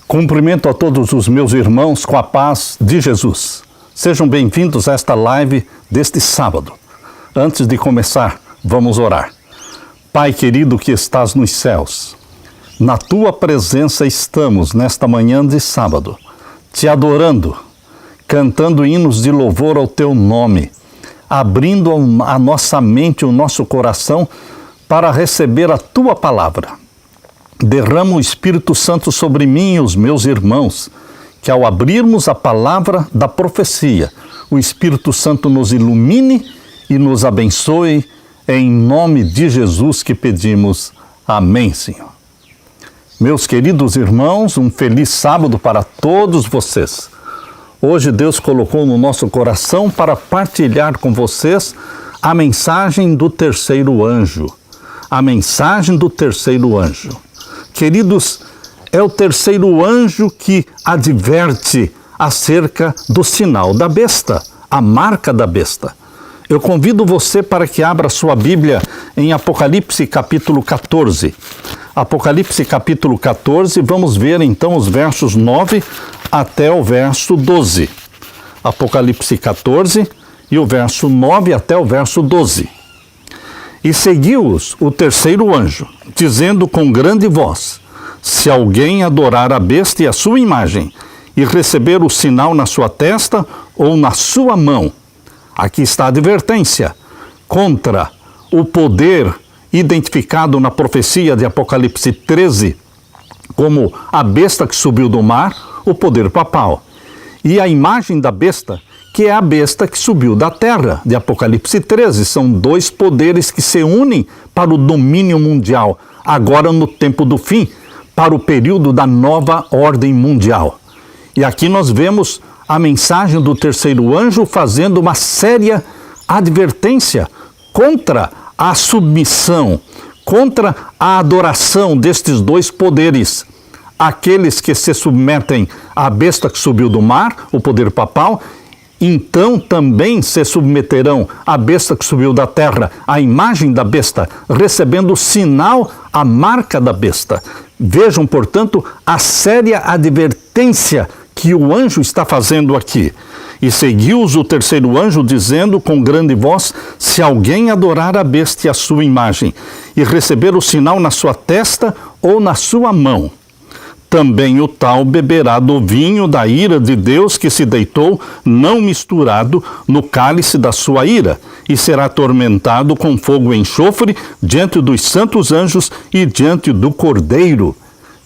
Cumprimento a todos os meus irmãos com a paz de Jesus. Sejam bem-vindos a esta live deste sábado. Antes de começar, vamos orar. Pai querido que estás nos céus, na Tua presença estamos nesta manhã de sábado, Te adorando, cantando hinos de louvor ao Teu nome, abrindo a nossa mente, o nosso coração para receber a Tua palavra. Derrama o Espírito Santo sobre mim e os meus irmãos, que ao abrirmos a palavra da profecia, o Espírito Santo nos ilumine e nos abençoe, em nome de Jesus que pedimos. Amém, Senhor. Meus queridos irmãos, um feliz sábado para todos vocês. Hoje Deus colocou no nosso coração para partilhar com vocês a mensagem do terceiro anjo. A mensagem do terceiro anjo. Queridos, é o terceiro anjo que adverte acerca do sinal da besta, a marca da besta. Eu convido você para que abra sua Bíblia em Apocalipse capítulo 14. Apocalipse capítulo 14, vamos ver então os versos 9 até o verso 12. Apocalipse 14 e o verso 9 até o verso 12. E seguiu-os o terceiro anjo, dizendo com grande voz: se alguém adorar a besta e a sua imagem, e receber o sinal na sua testa ou na sua mão, aqui está a advertência, contra o poder identificado na profecia de Apocalipse 13, como a besta que subiu do mar, o poder papal, e a imagem da besta, que é a besta que subiu da terra, de Apocalipse 13. São dois poderes que se unem para o domínio mundial, agora no tempo do fim, para o período da nova ordem mundial. E aqui nós vemos a mensagem do terceiro anjo fazendo uma séria advertência contra a submissão, contra a adoração destes dois poderes. Aqueles que se submetem à besta que subiu do mar, o poder papal, então também se submeterão à besta que subiu da terra, à imagem da besta, recebendo o sinal, a marca da besta. Vejam, portanto, a séria advertência que o anjo está fazendo aqui. E seguiu-os o terceiro anjo, dizendo com grande voz: se alguém adorar a besta e a sua imagem, e receber o sinal na sua testa ou na sua mão, também o tal beberá do vinho da ira de Deus que se deitou, não misturado, no cálice da sua ira, e será atormentado com fogo e enxofre diante dos santos anjos e diante do Cordeiro.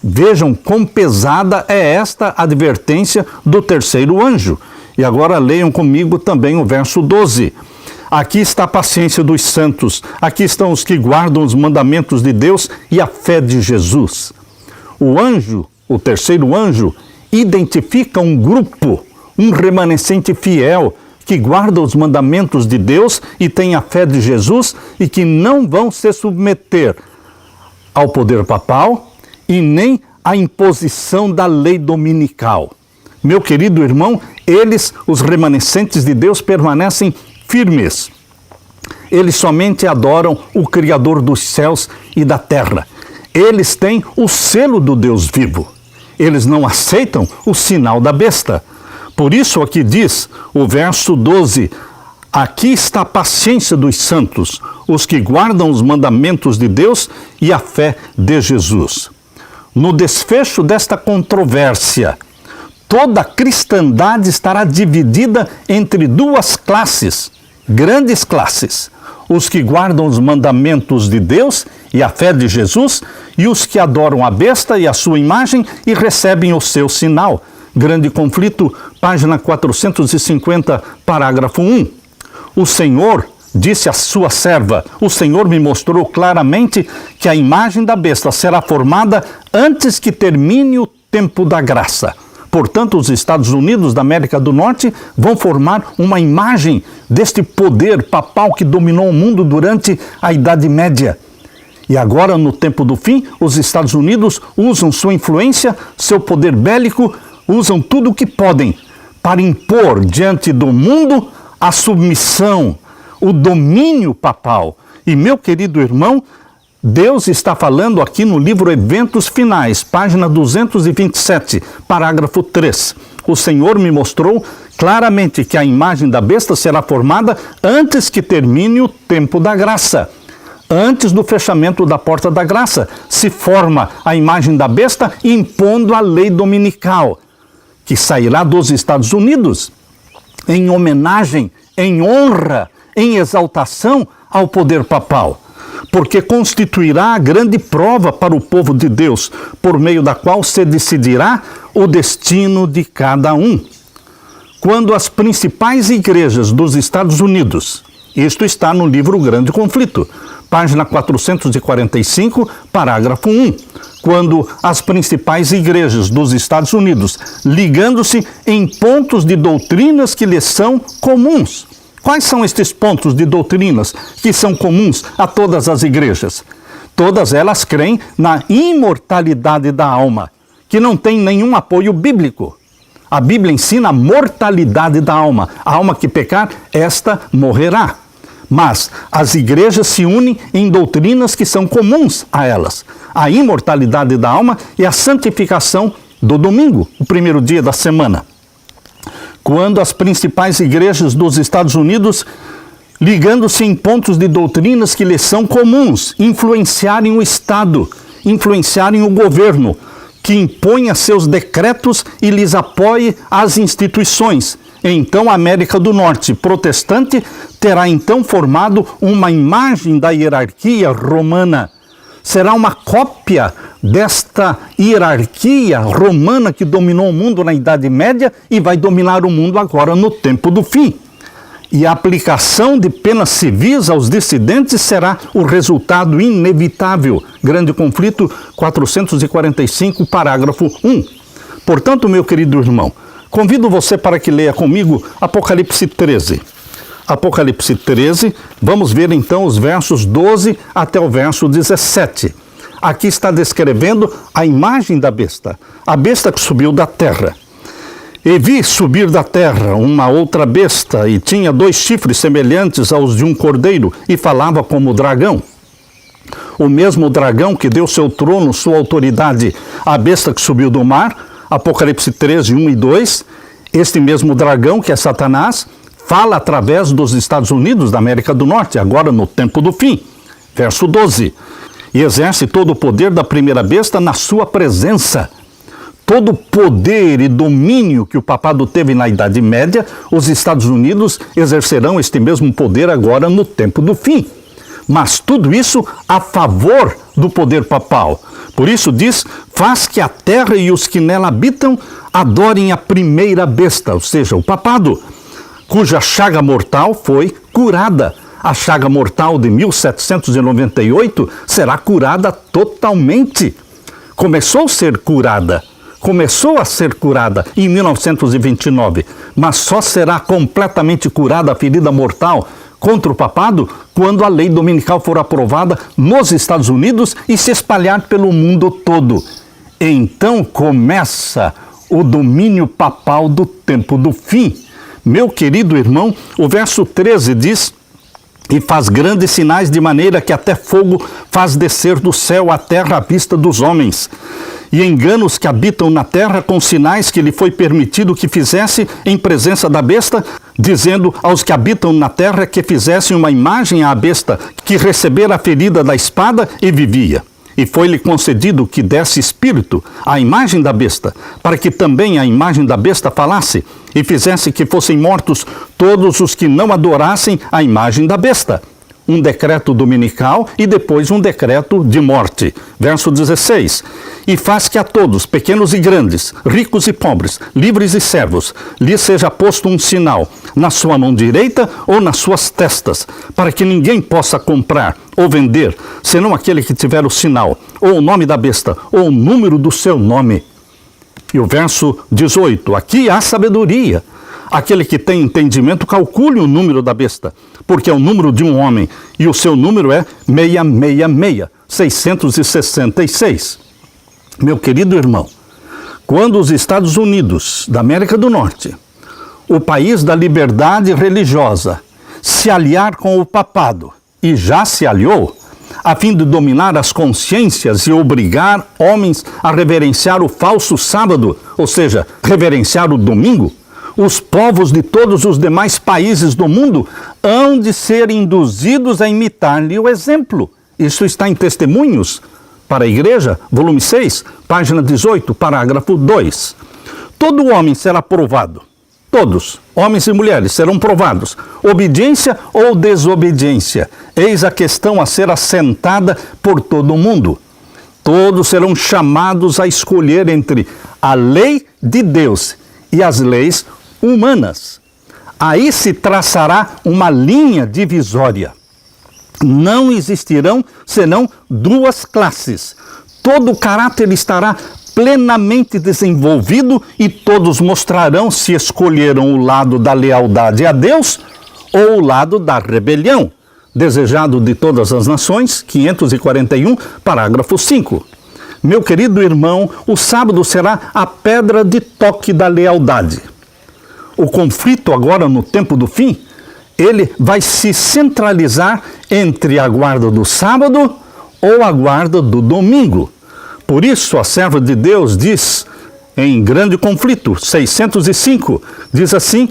Vejam quão pesada é esta advertência do terceiro anjo. E agora leiam comigo também o verso 12. Aqui está a paciência dos santos, aqui estão os que guardam os mandamentos de Deus e a fé de Jesus. O anjo, o terceiro anjo, identifica um grupo, um remanescente fiel, que guarda os mandamentos de Deus e tem a fé de Jesus e que não vão se submeter ao poder papal e nem à imposição da lei dominical. Meu querido irmão, eles, os remanescentes de Deus, permanecem firmes. Eles somente adoram o Criador dos céus e da terra. Eles têm o selo do Deus vivo. Eles não aceitam o sinal da besta. Por isso aqui diz o verso 12, aqui está a paciência dos santos, os que guardam os mandamentos de Deus e a fé de Jesus. No desfecho desta controvérsia, toda a cristandade estará dividida entre duas classes, grandes classes. Os que guardam os mandamentos de Deus e a fé de Jesus, e os que adoram a besta e a sua imagem e recebem o seu sinal. Grande conflito, página 450, parágrafo 1. O Senhor disse à sua serva: o Senhor me mostrou claramente que a imagem da besta será formada antes que termine o tempo da graça. Portanto, os Estados Unidos da América do Norte vão formar uma imagem deste poder papal que dominou o mundo durante a Idade Média. E agora, no tempo do fim, os Estados Unidos usam sua influência, seu poder bélico, usam tudo o que podem para impor diante do mundo a submissão, o domínio papal. E, meu querido irmão, Deus está falando aqui no livro Eventos Finais, página 227, parágrafo 3. O Senhor me mostrou claramente que a imagem da besta será formada antes que termine o tempo da graça. Antes do fechamento da porta da graça, se forma a imagem da besta impondo a lei dominical, que sairá dos Estados Unidos em homenagem, em honra, em exaltação ao poder papal, porque constituirá a grande prova para o povo de Deus, por meio da qual se decidirá o destino de cada um. Quando as principais igrejas dos Estados Unidos, isto está no livro Grande Conflito, página 445, parágrafo 1, quando as principais igrejas dos Estados Unidos, ligando-se em pontos de doutrinas que lhes são comuns. Quais são estes pontos de doutrinas que são comuns a todas as igrejas? Todas elas creem na imortalidade da alma, que não tem nenhum apoio bíblico. A Bíblia ensina a mortalidade da alma. A alma que pecar, esta morrerá. Mas as igrejas se unem em doutrinas que são comuns a elas. A imortalidade da alma e a santificação do domingo, o primeiro dia da semana. Quando as principais igrejas dos Estados Unidos, ligando-se em pontos de doutrinas que lhes são comuns, influenciarem o Estado, influenciarem o governo, que imponha seus decretos e lhes apoie as instituições. Então a América do Norte protestante terá então formado uma imagem da hierarquia romana. Será uma cópia desta hierarquia romana que dominou o mundo na Idade Média e vai dominar o mundo agora no tempo do fim. E a aplicação de penas civis aos dissidentes será o resultado inevitável. Grande Conflito 445, parágrafo 1. Portanto, meu querido irmão, convido você para que leia comigo Apocalipse 13. Apocalipse 13, vamos ver então os versos 12 até o verso 17. Aqui está descrevendo a imagem da besta, a besta que subiu da terra. E vi subir da terra uma outra besta, e tinha 2 chifres semelhantes aos de um cordeiro, e falava como dragão. O mesmo dragão que deu seu trono, sua autoridade, à besta que subiu do mar, Apocalipse 13, 1 e 2, este mesmo dragão, que é Satanás, fala através dos Estados Unidos da América do Norte, agora no tempo do fim. Verso 12. E exerce todo o poder da primeira besta na sua presença. Todo o poder e domínio que o papado teve na Idade Média, os Estados Unidos exercerão este mesmo poder agora no tempo do fim. Mas tudo isso a favor do poder papal. Por isso diz, faz que a terra e os que nela habitam adorem a primeira besta, ou seja, o papado, cuja chaga mortal foi curada. A chaga mortal de 1798 será curada totalmente. Começou a ser curada em 1929, mas só será completamente curada a ferida mortal contra o papado quando a lei dominical for aprovada nos Estados Unidos e se espalhar pelo mundo todo. Então começa o domínio papal do tempo do fim. Meu querido irmão, o verso 13 diz: e faz grandes sinais de maneira que até fogo faz descer do céu à terra à vista dos homens. E engana os que habitam na terra com sinais que lhe foi permitido que fizesse em presença da besta, dizendo aos que habitam na terra que fizessem uma imagem à besta, que recebera a ferida da espada e vivia. E foi-lhe concedido que desse espírito à imagem da besta, para que também a imagem da besta falasse, e fizesse que fossem mortos todos os que não adorassem a imagem da besta. Um decreto dominical e depois um decreto de morte. Verso 16. E faz que a todos, pequenos e grandes, ricos e pobres, livres e servos, lhes seja posto um sinal na sua mão direita ou nas suas testas, para que ninguém possa comprar ou vender, senão aquele que tiver o sinal, ou o nome da besta, ou o número do seu nome. E o verso 18. Aqui há sabedoria. Aquele que tem entendimento, calcule o número da besta, porque é o número de um homem, e o seu número é 666, 666. Meu querido irmão, quando os Estados Unidos da América do Norte, o país da liberdade religiosa, se aliar com o papado, e já se aliou, a fim de dominar as consciências e obrigar homens a reverenciar o falso sábado, ou seja, reverenciar o domingo, os povos de todos os demais países do mundo hão de ser induzidos a imitar-lhe o exemplo. Isso está em Testemunhos para a Igreja, volume 6, página 18, parágrafo 2. Todo homem será provado. Todos, homens e mulheres, serão provados. Obediência ou desobediência? Eis a questão a ser assentada por todo o mundo. Todos serão chamados a escolher entre a lei de Deus e as leis humanas. Aí se traçará uma linha divisória. Não existirão senão duas classes. Todo o caráter estará plenamente desenvolvido e todos mostrarão se escolheram o lado da lealdade a Deus ou o lado da rebelião. Desejado de todas as nações, 541, parágrafo 5. Meu querido irmão, o sábado será a pedra de toque da lealdade. O conflito agora no tempo do fim, ele vai se centralizar entre a guarda do sábado ou a guarda do domingo. Por isso, a serva de Deus diz, em Grande Conflito, 605, diz assim: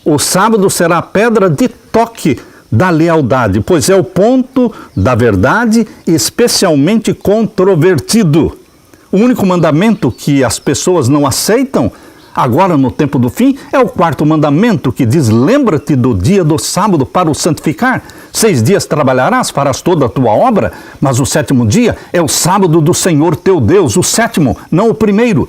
o sábado será a pedra de toque da lealdade, pois é o ponto da verdade especialmente controvertido. O único mandamento que as pessoas não aceitam, agora no tempo do fim, é o quarto mandamento que diz: lembra-te do dia do sábado para o santificar. 6 dias trabalharás, farás toda a tua obra, mas o 7º dia é o sábado do Senhor teu Deus, o 7º, não o primeiro.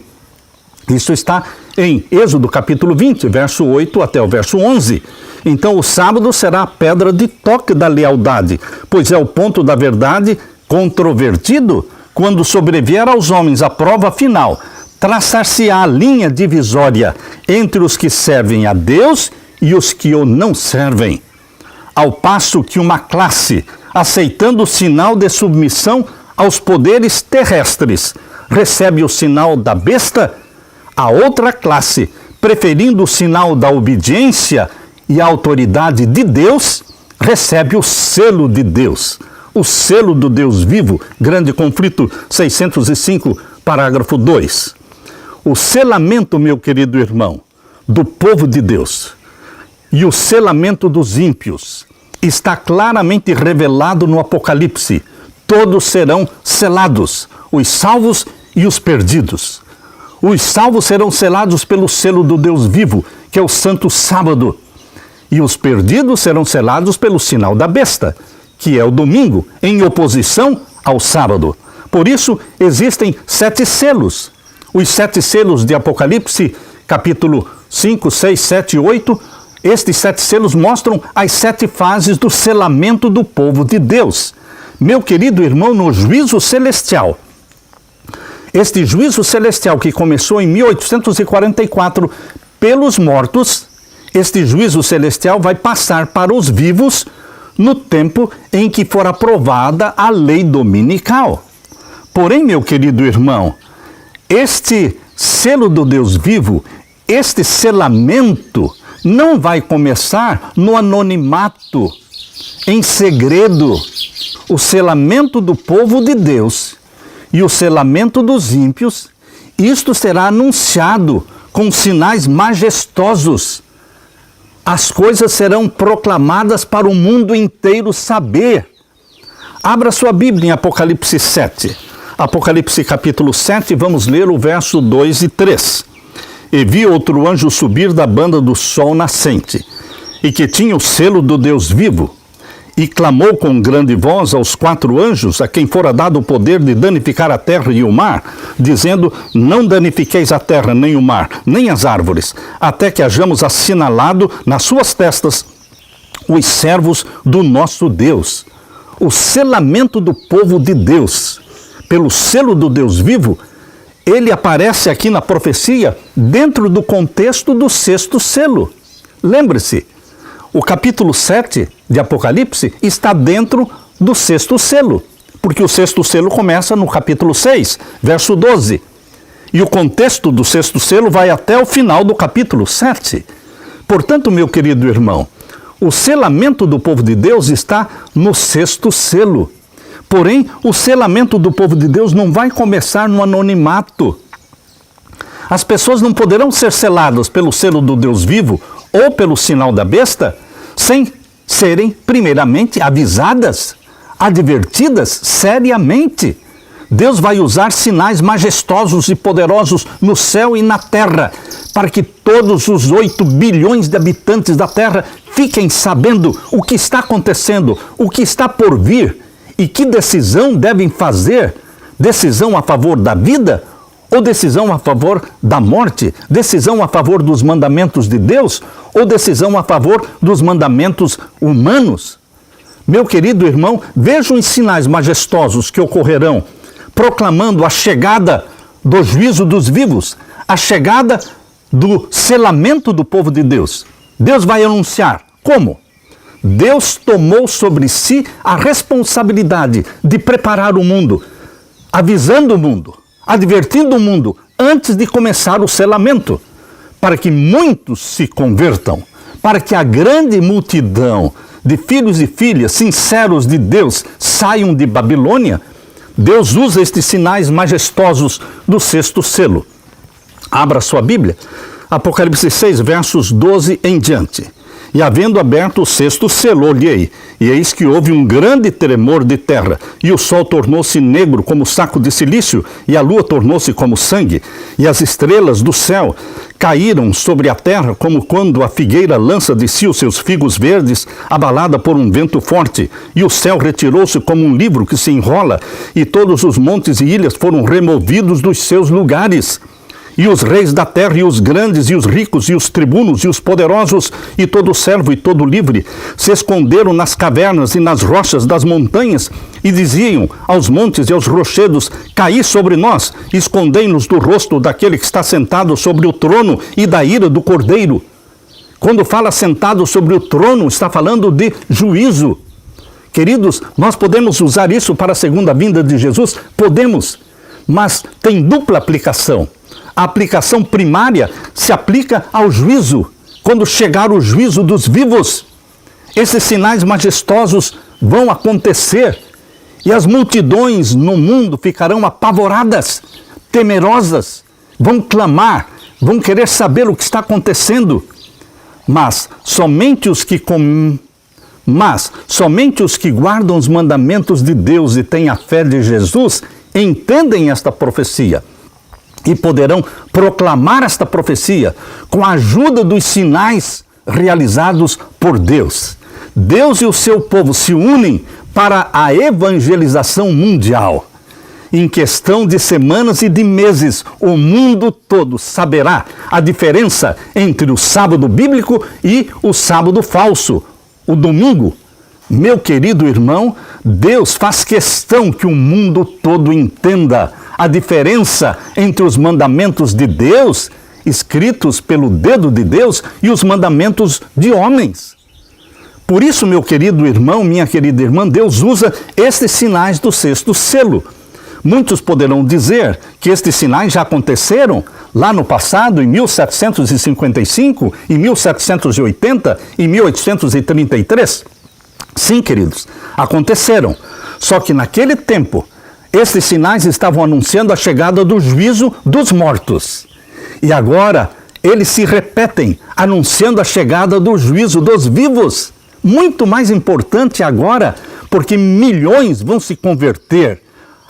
Isso está em Êxodo capítulo 20, verso 8 até o verso 11. Então o sábado será a pedra de toque da lealdade, pois é o ponto da verdade controvertido. Quando sobrevier aos homens a prova final, traçar-se-á a linha divisória entre os que servem a Deus e os que o não servem. Ao passo que uma classe, aceitando o sinal de submissão aos poderes terrestres, recebe o sinal da besta, a outra classe, preferindo o sinal da obediência e a autoridade de Deus, recebe o selo de Deus, o selo do Deus vivo. Grande Conflito 605, parágrafo 2. O selamento, meu querido irmão, do povo de Deus e o selamento dos ímpios está claramente revelado no Apocalipse. Todos serão selados, os salvos e os perdidos. Os salvos serão selados pelo selo do Deus vivo, que é o Santo Sábado. E os perdidos serão selados pelo sinal da besta, que é o domingo, em oposição ao sábado. Por isso, existem 7 selos. Os 7 selos de Apocalipse, capítulo 5, 6, 7 e 8, estes 7 selos mostram as 7 fases do selamento do povo de Deus. Meu querido irmão, no juízo celestial, este juízo celestial que começou em 1844 pelos mortos, este juízo celestial vai passar para os vivos no tempo em que for aprovada a lei dominical. Porém, meu querido irmão, este selo do Deus vivo, este selamento, não vai começar no anonimato, em segredo. O selamento do povo de Deus e o selamento dos ímpios, isto será anunciado com sinais majestosos. As coisas serão proclamadas para o mundo inteiro saber. Abra sua Bíblia em Apocalipse 7. Apocalipse capítulo 7, vamos ler o verso 2 e 3. E vi outro anjo subir da banda do sol nascente, e que tinha o selo do Deus vivo, e clamou com grande voz aos 4 anjos, a quem fora dado o poder de danificar a terra e o mar, dizendo: não danifiqueis a terra, nem o mar, nem as árvores, até que hajamos assinalado nas suas testas os servos do nosso Deus. O selamento do povo de Deus, pelo selo do Deus vivo, ele aparece aqui na profecia dentro do contexto do 6º selo. Lembre-se, o capítulo 7 de Apocalipse está dentro do 6º selo, porque o 6º selo começa no capítulo 6, verso 12. E o contexto do 6º selo vai até o final do capítulo 7. Portanto, meu querido irmão, o selamento do povo de Deus está no 6º selo. Porém, o selamento do povo de Deus não vai começar no anonimato. As pessoas não poderão ser seladas pelo selo do Deus vivo ou pelo sinal da besta sem serem primeiramente avisadas, advertidas seriamente. Deus vai usar sinais majestosos e poderosos no céu e na terra, para que todos os 8 bilhões de habitantes da terra fiquem sabendo o que está acontecendo, o que está por vir e que decisão devem fazer. Decisão a favor da vida ou decisão a favor da morte? Decisão a favor dos mandamentos de Deus ou decisão a favor dos mandamentos humanos? Meu querido irmão, veja os sinais majestosos que ocorrerão, proclamando a chegada do juízo dos vivos, a chegada do selamento do povo de Deus. Deus vai anunciar como? Deus tomou sobre si a responsabilidade de preparar o mundo, avisando o mundo, advertindo o mundo antes de começar o selamento, para que muitos se convertam, para que a grande multidão de filhos e filhas sinceros de Deus saiam de Babilônia. Deus usa estes sinais majestosos do 6º selo. Abra sua Bíblia, Apocalipse 6, versos 12 em diante. E havendo aberto o 6º selo, olhei, e eis que houve um grande tremor de terra, e o sol tornou-se negro como saco de cilício, e a lua tornou-se como sangue, e as estrelas do céu caíram sobre a terra, como quando a figueira lança de si os seus figos verdes, abalada por um vento forte, e o céu retirou-se como um livro que se enrola, e todos os montes e ilhas foram removidos dos seus lugares. E os reis da terra, e os grandes, e os ricos, e os tribunos, e os poderosos, e todo servo, e todo livre, se esconderam nas cavernas e nas rochas das montanhas, e diziam aos montes e aos rochedos: caí sobre nós, escondei-nos do rosto daquele que está sentado sobre o trono e da ira do Cordeiro. Quando fala sentado sobre o trono, está falando de juízo. Queridos, nós podemos usar isso para a segunda vinda de Jesus? Podemos, mas tem dupla aplicação. A aplicação primária se aplica ao juízo, quando chegar o juízo dos vivos. Esses sinais majestosos vão acontecer e as multidões no mundo ficarão apavoradas, temerosas, vão clamar, vão querer saber o que está acontecendo. Mas somente os que guardam os mandamentos de Deus e têm a fé de Jesus entendem esta profecia. E poderão proclamar esta profecia com a ajuda dos sinais realizados por Deus. Deus e o seu povo se unem para a evangelização mundial. Em questão de semanas e de meses, o mundo todo saberá a diferença entre o sábado bíblico e o sábado falso, o domingo. Meu querido irmão, Deus faz questão que o mundo todo entenda a diferença entre os mandamentos de Deus, escritos pelo dedo de Deus, e os mandamentos de homens. Por isso, meu querido irmão, minha querida irmã, Deus usa estes sinais do 6º selo. Muitos poderão dizer que estes sinais já aconteceram lá no passado, em 1755, em 1780, em 1833. Sim, queridos, aconteceram. Só que naquele tempo, esses sinais estavam anunciando a chegada do juízo dos mortos. E agora, eles se repetem, anunciando a chegada do juízo dos vivos. Muito mais importante agora, porque milhões vão se converter.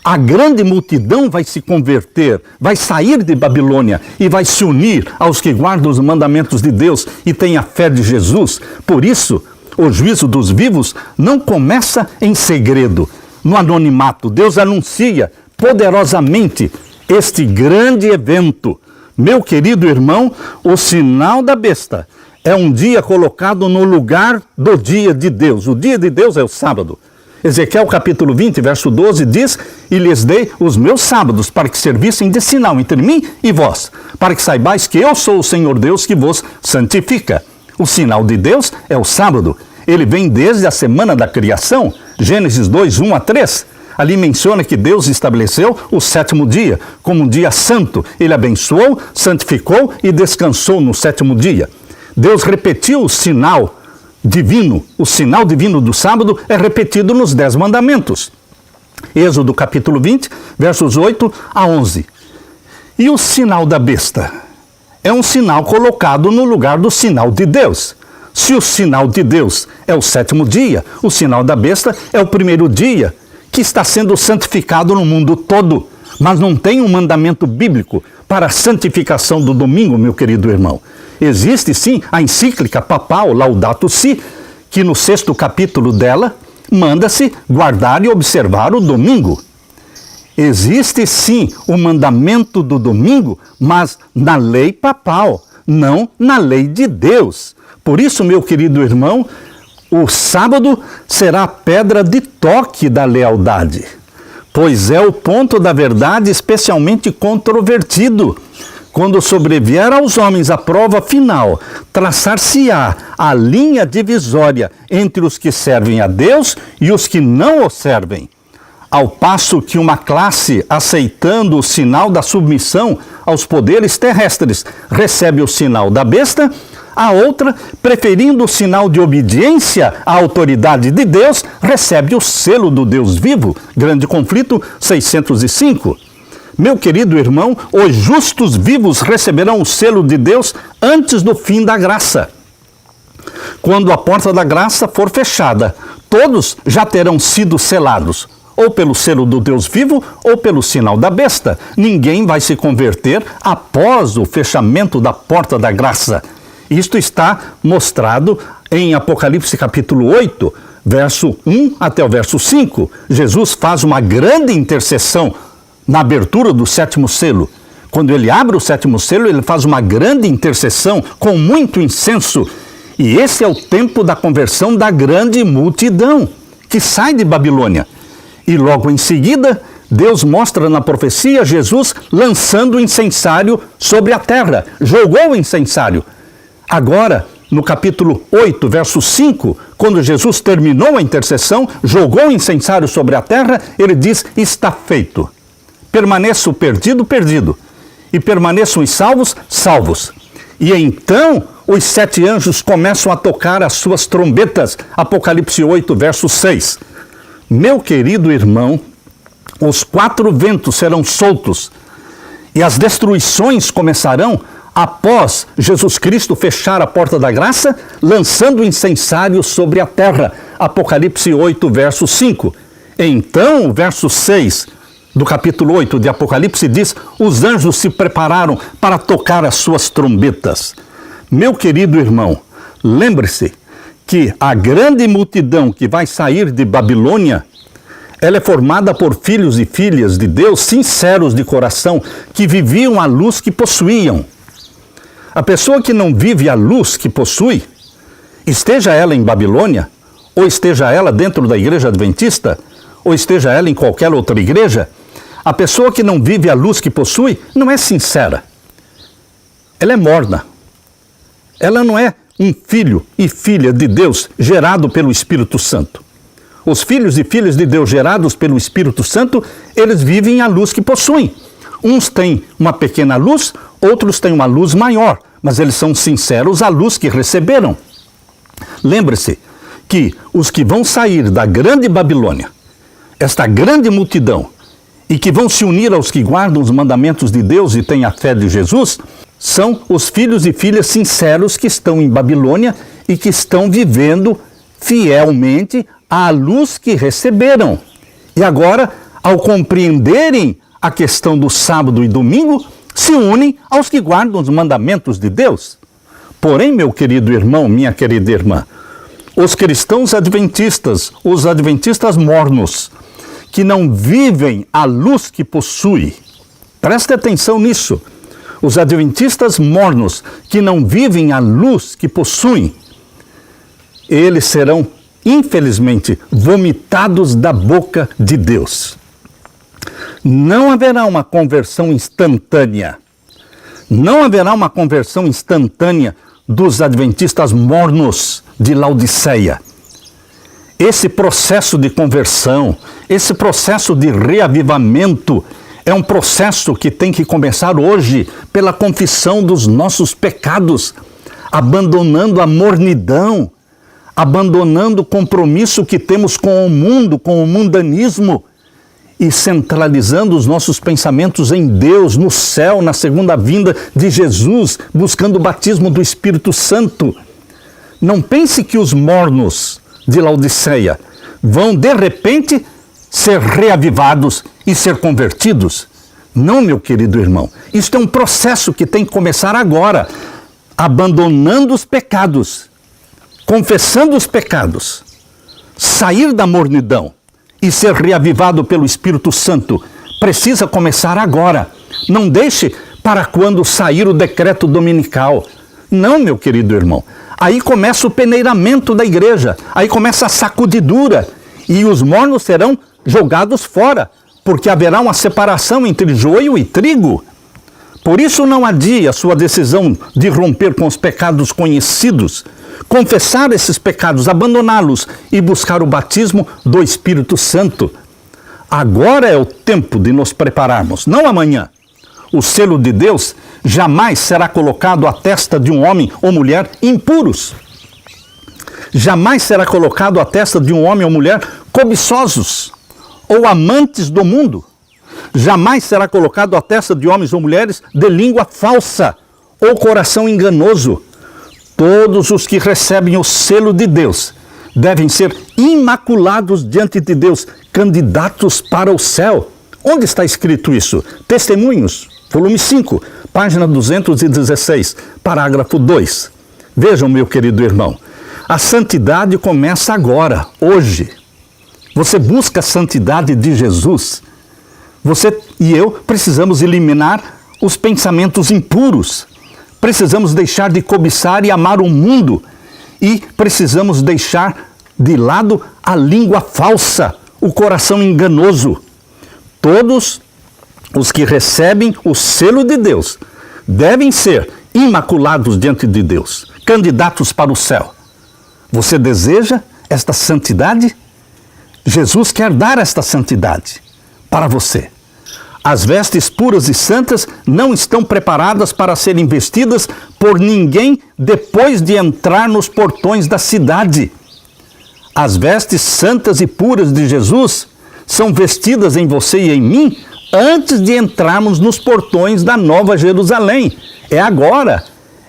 A grande multidão vai se converter, vai sair de Babilônia e vai se unir aos que guardam os mandamentos de Deus e têm a fé de Jesus. Por isso, o juízo dos vivos não começa em segredo, no anonimato. Deus anuncia poderosamente este grande evento. Meu querido irmão, o sinal da besta é um dia colocado no lugar do dia de Deus. O dia de Deus é o sábado. Ezequiel capítulo 20, verso 12 diz: e lhes dei os meus sábados para que servissem de sinal entre mim e vós, para que saibais que eu sou o Senhor Deus que vos santifica. O sinal de Deus é o sábado. Ele vem desde a semana da criação, Gênesis 2, 1 a 3. Ali menciona que Deus estabeleceu o 7º dia como um dia santo. Ele abençoou, santificou e descansou no 7º dia. Deus repetiu o sinal divino do sábado é repetido nos 10 mandamentos. Êxodo capítulo 20, versos 8 a 11. E o sinal da besta é um sinal colocado no lugar do sinal de Deus. Se o sinal de Deus é o 7º dia, o sinal da besta é o 1º dia, que está sendo santificado no mundo todo. Mas não tem um mandamento bíblico para a santificação do domingo, meu querido irmão. Existe sim a encíclica papal Laudato Si, que no 6º capítulo dela manda-se guardar e observar o domingo. Existe sim o mandamento do domingo, mas na lei papal, não na lei de Deus. Por isso, meu querido irmão, o sábado será a pedra de toque da lealdade, pois é o ponto da verdade especialmente controvertido. Quando sobrevier aos homens a prova final, traçar-se-á a linha divisória entre os que servem a Deus e os que não o servem. Ao passo que uma classe, aceitando o sinal da submissão aos poderes terrestres, recebe o sinal da besta, a outra, preferindo o sinal de obediência à autoridade de Deus, recebe o selo do Deus vivo. Grande Conflito 605. Meu querido irmão, os justos vivos receberão o selo de Deus antes do fim da graça. Quando a porta da graça for fechada, todos já terão sido selados, ou pelo selo do Deus vivo, ou pelo sinal da besta. Ninguém vai se converter após o fechamento da porta da graça. Isto está mostrado em Apocalipse capítulo 8, verso 1 até o verso 5. Jesus faz uma grande intercessão na abertura do 7º selo. Quando ele abre o 7º selo, ele faz uma grande intercessão com muito incenso. E esse é o tempo da conversão da grande multidão que sai de Babilônia. E logo em seguida, Deus mostra na profecia Jesus lançando o incensário sobre a terra. Jogou o incensário. Agora, no capítulo 8, verso 5, quando Jesus terminou a intercessão, jogou o incensário sobre a terra, ele diz, está feito. Permaneçam perdido, perdido. E permaneçam os salvos, salvos. E então os 7 anjos começam a tocar as suas trombetas. Apocalipse 8, verso 6. Meu querido irmão, os 4 ventos serão soltos e as destruições começarão após Jesus Cristo fechar a porta da graça, lançando o incensário sobre a terra. Apocalipse 8, verso 5. Então, o verso 6 do capítulo 8 de Apocalipse diz, os anjos se prepararam para tocar as suas trombetas. Meu querido irmão, lembre-se que a grande multidão que vai sair de Babilônia, ela é formada por filhos e filhas de Deus sinceros de coração, que viviam a luz que possuíam. A pessoa que não vive a luz que possui, esteja ela em Babilônia, ou esteja ela dentro da igreja adventista, ou esteja ela em qualquer outra igreja, a pessoa que não vive a luz que possui não é sincera. Ela é morna. Ela não é um filho e filha de Deus gerado pelo Espírito Santo. Os filhos e filhas de Deus gerados pelo Espírito Santo, eles vivem a luz que possuem. Uns têm uma pequena luz, outros têm uma luz maior, mas eles são sinceros à luz que receberam. Lembre-se que os que vão sair da grande Babilônia, esta grande multidão, e que vão se unir aos que guardam os mandamentos de Deus e têm a fé de Jesus, são os filhos e filhas sinceros que estão em Babilônia e que estão vivendo fielmente a luz que receberam. E agora, ao compreenderem a questão do sábado e domingo, se unem aos que guardam os mandamentos de Deus. Porém, meu querido irmão, minha querida irmã, os cristãos adventistas, os adventistas mornos, que não vivem a luz que possui, preste atenção nisso, os adventistas mornos que não vivem a luz que possuem, eles serão, infelizmente, vomitados da boca de Deus. Não haverá uma conversão instantânea. Não haverá uma conversão instantânea dos adventistas mornos de Laodiceia. Esse processo de conversão, esse processo de reavivamento, é um processo que tem que começar hoje pela confissão dos nossos pecados, abandonando a mornidão, abandonando o compromisso que temos com o mundo, com o mundanismo, e centralizando os nossos pensamentos em Deus, no céu, na segunda vinda de Jesus, buscando o batismo do Espírito Santo. Não pense que os mornos de Laodiceia vão, de repente, ser reavivados e ser convertidos. Não, meu querido irmão. Isto é um processo que tem que começar agora, abandonando os pecados, confessando os pecados, sair da mornidão e ser reavivado pelo Espírito Santo. Precisa começar agora. Não deixe para quando sair o decreto dominical. Não, meu querido irmão. Aí começa o peneiramento da igreja, aí começa a sacudidura e os mornos serão jogados fora, porque haverá uma separação entre joio e trigo. Por isso não adie a sua decisão de romper com os pecados conhecidos, confessar esses pecados, abandoná-los e buscar o batismo do Espírito Santo. Agora é o tempo de nos prepararmos, não amanhã. O selo de Deus jamais será colocado à testa de um homem ou mulher impuros. Jamais será colocado à testa de um homem ou mulher cobiçosos ou amantes do mundo. Jamais será colocado à testa de homens ou mulheres de língua falsa ou coração enganoso. Todos os que recebem o selo de Deus devem ser imaculados diante de Deus, candidatos para o céu. Onde está escrito isso? Testemunhos, volume 5, página 216, parágrafo 2. Vejam, meu querido irmão, a santidade começa agora, hoje. Você busca a santidade de Jesus. Você e eu precisamos eliminar os pensamentos impuros. Precisamos deixar de cobiçar e amar o mundo. E precisamos deixar de lado a língua falsa, o coração enganoso. Todos os que recebem o selo de Deus devem ser imaculados diante de Deus, candidatos para o céu. Você deseja esta santidade? Jesus quer dar esta santidade para você. As vestes puras e santas não estão preparadas para serem vestidas por ninguém depois de entrar nos portões da cidade. As vestes santas e puras de Jesus são vestidas em você e em mim antes de entrarmos nos portões da Nova Jerusalém. É agora,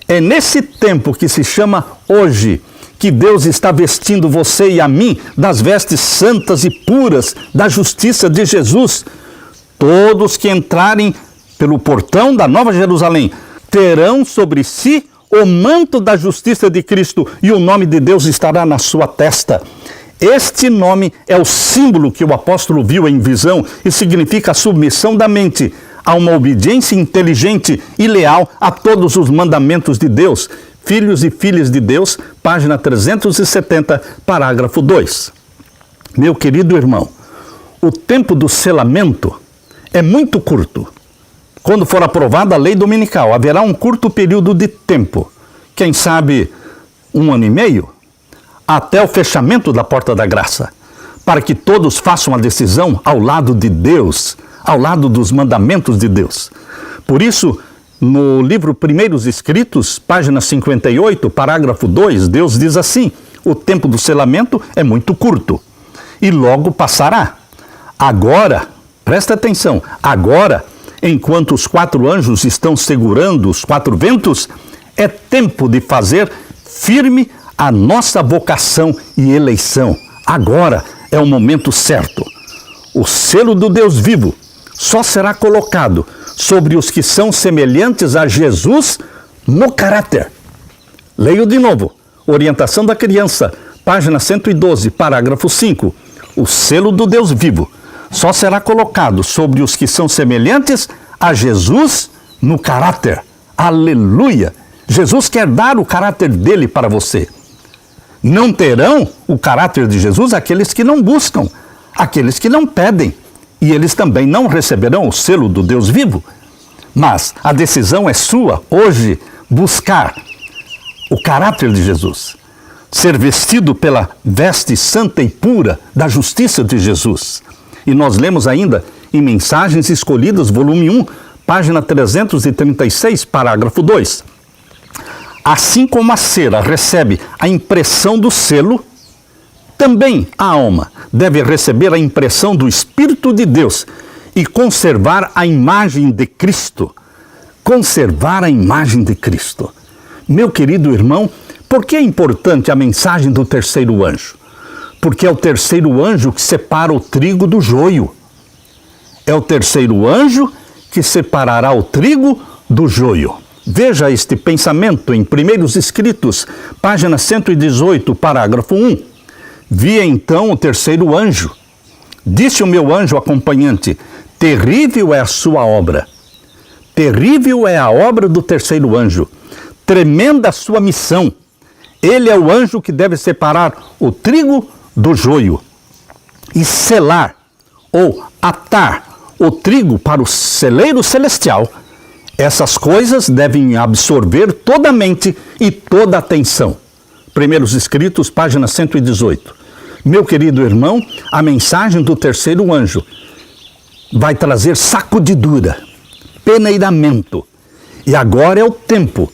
é nesse tempo que se chama hoje, que Deus está vestindo você e a mim das vestes santas e puras da justiça de Jesus. Todos que entrarem pelo portão da Nova Jerusalém terão sobre si o manto da justiça de Cristo e o nome de Deus estará na sua testa. Este nome é o símbolo que o apóstolo viu em visão e significa a submissão da mente a uma obediência inteligente e leal a todos os mandamentos de Deus. Filhos e filhas de Deus, página 370, parágrafo 2. Meu querido irmão, o tempo do selamento é muito curto. Quando for aprovada a lei dominical, haverá um curto período de tempo, quem sabe 1 ano e meio, até o fechamento da porta da graça, para que todos façam a decisão ao lado de Deus, ao lado dos mandamentos de Deus. Por isso, no livro Primeiros Escritos, página 58, parágrafo 2, Deus diz assim: o tempo do selamento é muito curto e logo passará. Agora, presta atenção, agora, enquanto os 4 anjos estão segurando os 4 ventos, é tempo de fazer firme a nossa vocação e eleição. Agora é o momento certo. O selo do Deus vivo só será colocado sobre os que são semelhantes a Jesus no caráter. Leio de novo. Orientação da criança, página 112, parágrafo 5. O selo do Deus vivo só será colocado sobre os que são semelhantes a Jesus no caráter. Aleluia! Jesus quer dar o caráter dele para você. Não terão o caráter de Jesus aqueles que não buscam, aqueles que não pedem, e eles também não receberão o selo do Deus vivo. Mas a decisão é sua hoje, buscar o caráter de Jesus, ser vestido pela veste santa e pura da justiça de Jesus. E nós lemos ainda em Mensagens Escolhidas, volume 1, página 336, parágrafo 2. Assim como a cera recebe a impressão do selo, também a alma deve receber a impressão do Espírito Espírito de Deus e conservar a imagem de Cristo. Conservar a imagem de Cristo. Meu querido irmão, por que é importante a mensagem do terceiro anjo? Porque é o terceiro anjo que separa o trigo do joio. É o terceiro anjo que separará o trigo do joio. Veja este pensamento em Primeiros Escritos, página 118, parágrafo 1. Vi então o terceiro anjo. Disse o meu anjo acompanhante: terrível é a sua obra. Terrível é a obra do terceiro anjo. Tremenda a sua missão. Ele é o anjo que deve separar o trigo do joio e selar ou atar o trigo para o celeiro celestial. Essas coisas devem absorver toda a mente e toda a atenção. Primeiros Escritos, página 118. Meu querido irmão, a mensagem do terceiro anjo vai trazer sacudidura, peneiramento. E agora é o tempo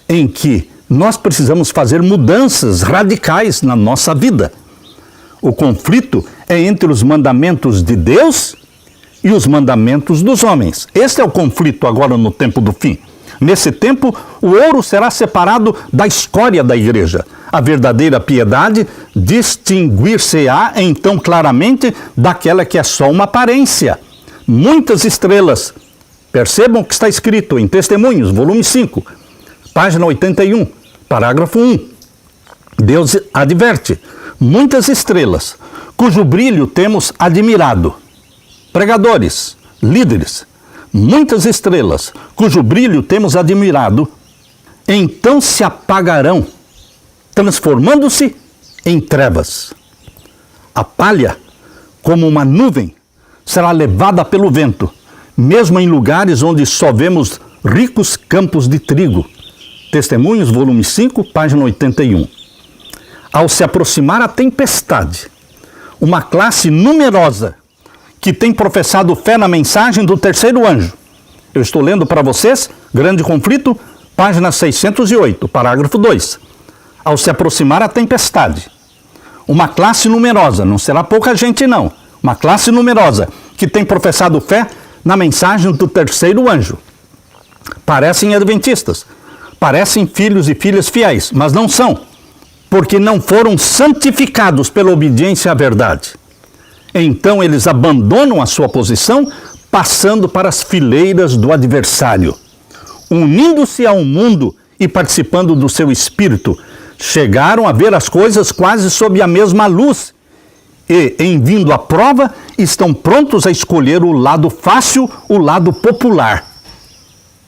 em que nós precisamos fazer mudanças radicais na nossa vida. O conflito é entre os mandamentos de Deus e os mandamentos dos homens. Esse é o conflito agora no tempo do fim. Nesse tempo, o ouro será separado da escória da igreja. A verdadeira piedade distinguir-se-á então claramente daquela que é só uma aparência. Muitas estrelas. Percebam o que está escrito em Testemunhos, volume 5, página 81, parágrafo 1. Deus adverte: muitas estrelas, cujo brilho temos admirado. Pregadores, líderes, muitas estrelas, cujo brilho temos admirado, então se apagarão, transformando-se em trevas. A palha, como uma nuvem, será levada pelo vento, mesmo em lugares onde só vemos ricos campos de trigo. Testemunhos, volume 5, página 81. Ao se aproximar a tempestade, uma classe numerosa que tem professado fé na mensagem do terceiro anjo. Eu estou lendo para vocês, Grande Conflito, página 608, parágrafo 2. Ao se aproximar a tempestade, uma classe numerosa, não será pouca gente não, uma classe numerosa que tem professado fé na mensagem do terceiro anjo. Parecem adventistas, parecem filhos e filhas fiéis, mas não são, porque não foram santificados pela obediência à verdade. Então eles abandonam a sua posição, passando para as fileiras do adversário. Unindo-se ao mundo e participando do seu espírito, chegaram a ver as coisas quase sob a mesma luz e, em vindo à prova, estão prontos a escolher o lado fácil, o lado popular.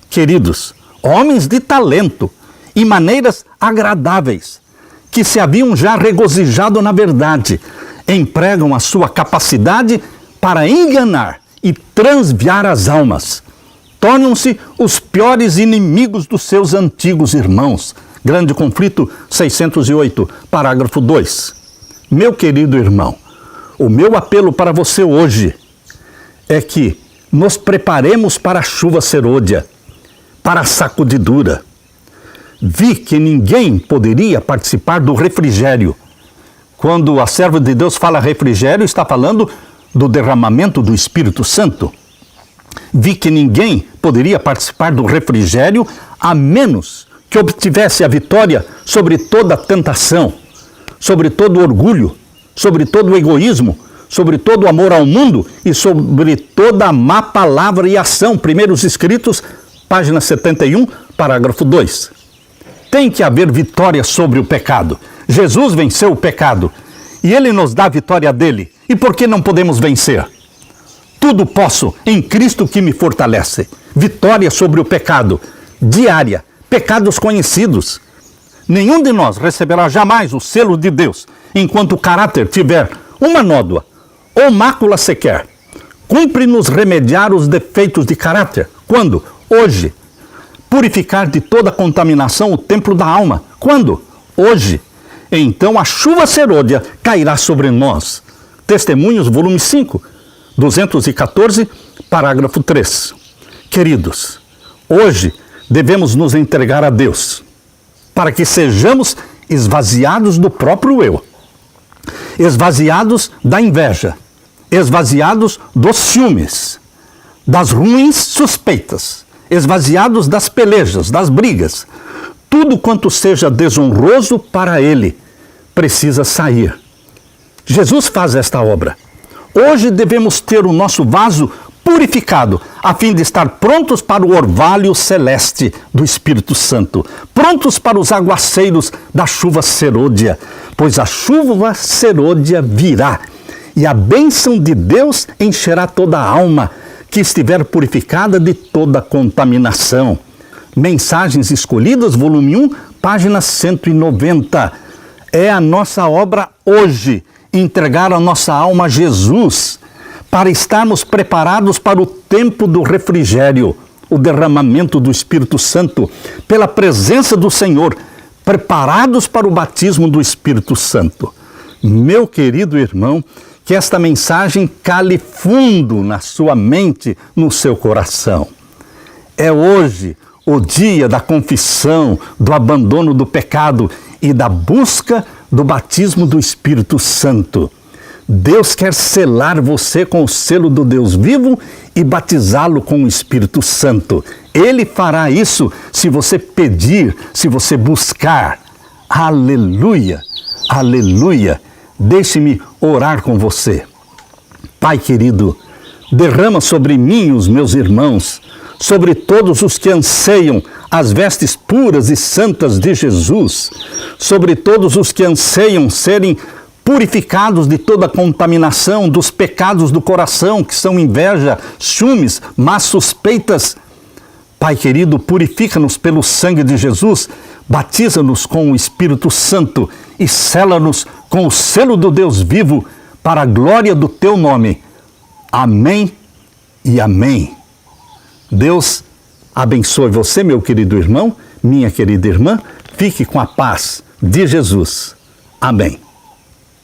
Queridos, homens de talento e maneiras agradáveis, que se haviam já regozijado na verdade, empregam a sua capacidade para enganar e transviar as almas. Tornam-se os piores inimigos dos seus antigos irmãos. Grande Conflito 608, parágrafo 2. Meu querido irmão, o meu apelo para você hoje é que nos preparemos para a chuva serôdia, para a sacudidura. Vi que ninguém poderia participar do refrigério. Quando a serva de Deus fala refrigério, está falando do derramamento do Espírito Santo. Vi que ninguém poderia participar do refrigério a menos que obtivesse a vitória sobre toda a tentação, sobre todo o orgulho, sobre todo o egoísmo, sobre todo o amor ao mundo e sobre toda a má palavra e ação. Primeiros Escritos, página 71, parágrafo 2. Tem que haver vitória sobre o pecado. Jesus venceu o pecado e Ele nos dá a vitória dele. E por que não podemos vencer? Tudo posso em Cristo que me fortalece. Vitória sobre o pecado, diária, pecados conhecidos. Nenhum de nós receberá jamais o selo de Deus enquanto o caráter tiver uma nódoa ou mácula sequer. Cumpre-nos remediar os defeitos de caráter. Quando? Hoje. Purificar de toda contaminação o templo da alma. Quando? Hoje. Então a chuva serôdia cairá sobre nós. Testemunhos, volume 5, 214, parágrafo 3. Queridos, hoje devemos nos entregar a Deus, para que sejamos esvaziados do próprio eu, esvaziados da inveja, esvaziados dos ciúmes, das ruins suspeitas, esvaziados das pelejas, das brigas. Tudo quanto seja desonroso para ele precisa sair. Jesus faz esta obra. Hoje devemos ter o nosso vaso purificado, a fim de estar prontos para o orvalho celeste do Espírito Santo, prontos para os aguaceiros da chuva serôdia, pois a chuva serôdia virá, e a bênção de Deus encherá toda a alma que estiver purificada de toda contaminação. Mensagens Escolhidas, volume 1, página 190. É a nossa obra hoje, entregar a nossa alma a Jesus, para estarmos preparados para o tempo do refrigério, o derramamento do Espírito Santo, pela presença do Senhor, preparados para o batismo do Espírito Santo. Meu querido irmão, que esta mensagem cale fundo na sua mente, no seu coração. É hoje o dia da confissão, do abandono do pecado e da busca do batismo do Espírito Santo. Deus quer selar você com o selo do Deus vivo e batizá-lo com o Espírito Santo. Ele fará isso se você pedir, se você buscar. Aleluia, aleluia. Deixe-me orar com você. Pai querido, derrama sobre mim os meus irmãos, sobre todos os que anseiam as vestes puras e santas de Jesus, sobre todos os que anseiam serem purificados de toda contaminação, dos pecados do coração, que são inveja, ciúmes, más suspeitas. Pai querido, purifica-nos pelo sangue de Jesus, batiza-nos com o Espírito Santo e sela-nos com o selo do Deus vivo, para a glória do teu nome. Amém e amém. Deus abençoe você, meu querido irmão, minha querida irmã. Fique com a paz de Jesus. Amém.